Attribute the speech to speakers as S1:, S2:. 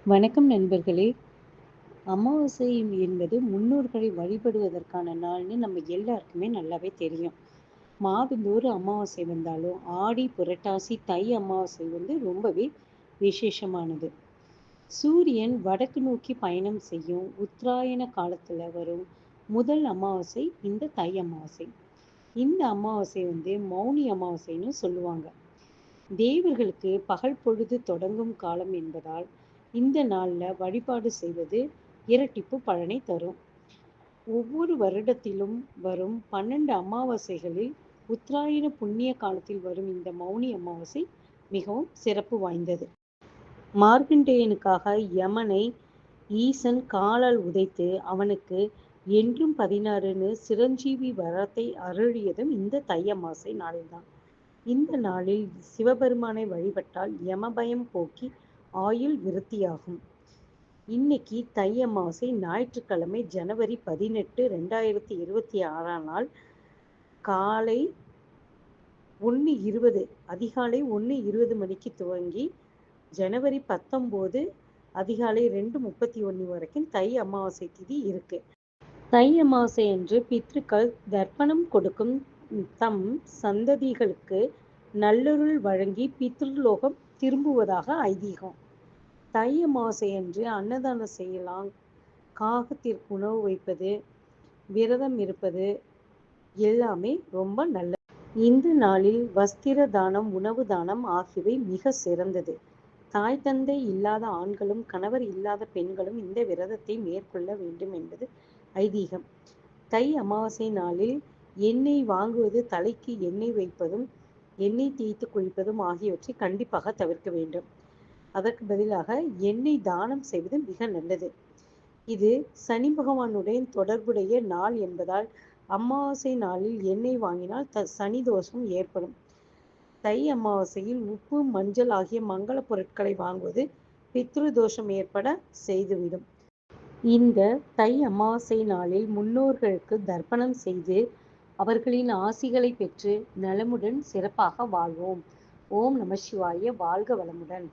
S1: வணக்கம் நண்பர்களே. அமாவாசை என்பது முன்னோர்களை வழிபடுவதற்கான நாள்னு நம்ம எல்லாருக்குமே நல்லாவே தெரியும். மாதந்தோறும் அமாவாசை வந்தாலும், ஆடி, புரட்டாசி, தை அமாவாசை ரொம்பவே விசேஷமானது. சூரியன் வடக்கு நோக்கி பயணம் செய்யும் உத்தராயண காலத்துல வரும் முதல் அமாவாசை இந்த தை அமாவாசை. இந்த அமாவாசை மௌனி அமாவாசைன்னு சொல்லுவாங்க. தேவர்களுக்கு பகல் பொழுது தொடங்கும் காலம் என்பதால் இந்த நாள்ல வழிபாடு செய்வது இரட்டிப்பு பலனை தரும். ஒவ்வொரு வருடத்திலும் வரும் 12 அமாவாசைகளில் உத்தராயண புண்ணிய காலத்தில் வரும் இந்த மௌனி அமாவாசை மிகவும் சிறப்பு வாய்ந்தது. மார்க்கண்டேயனுக்காக யமனை ஈசன் காலால் உதைத்து அவனுக்கு என்றும் 16ன்னு சிரஞ்சீவி வரத்தை அருளியதும் இந்த தை அமாவாசை நாளில்தான். இந்த நாளில் சிவபெருமானை வழிபட்டால் யமபயம் போக்கி ஆயுள் விருத்தியாகும். இன்னைக்கு தை அமாவாசை ஞாயிற்றுக்கிழமை ஜனவரி 18, 2026 நாள் காலை 1:20 அதிகாலை 1:20 மணிக்கு துவங்கி ஜனவரி 19 அதிகாலை 2:31 வரைக்கும் தை அமாவாசை திதி இருக்கு. தை அமாவாசை அன்று பித்ருக்கள் தர்ப்பணம் கொடுக்கும் தம் சந்ததிகளுக்கு நல்லருள் வழங்கி பித்ருலோகம் திரும்புவதாக ஐதீகம். தை அமாவாசை அன்று அன்னதானம் செய்யலாம், காகத்திற்கு உணவு வைப்பது, விரதம் இருப்பது எல்லாமே ரொம்ப நல்லது. இந்த நாளில் வஸ்திர தானம், உணவு தானம் ஆகியவை மிக சிறந்தது. தாய் தந்தை இல்லாத ஆண்களும் கணவர் இல்லாத பெண்களும் இந்த விரதத்தை மேற்கொள்ள வேண்டும் என்பது ஐதீகம். தை அமாவாசை நாளில் எண்ணெய் வாங்குவது, தலைக்கு எண்ணெய் வைப்பதும் எண்ணெய் தேய்த்து குளிப்பதும் ஆகியவற்றை கண்டிப்பாக தவிர்க்க வேண்டும். அதற்கு பதிலாக எண்ணெய் தானம் செய்வது மிக நல்லது. இது சனி பகவானுடன் தொடர்புடைய நாள் என்பதால் அமாவாசை நாளில் எண்ணெய் வாங்கினால் சனி தோஷம் ஏற்படும். தை அமாவாசையில் உப்பு, மஞ்சள் ஆகிய மங்கள பொருட்களை வாங்குவது பித்ரு தோஷம் ஏற்பட செய்துவிடும். இந்த தை அமாவாசை நாளில் முன்னோர்களுக்கு தர்ப்பணம் செய்து அவர்களின் ஆசிகளை பெற்று நலமுடன் சிறப்பாக வாழ்வோம். ஓம் நம சிவாய. வாழ்க வளமுடன்.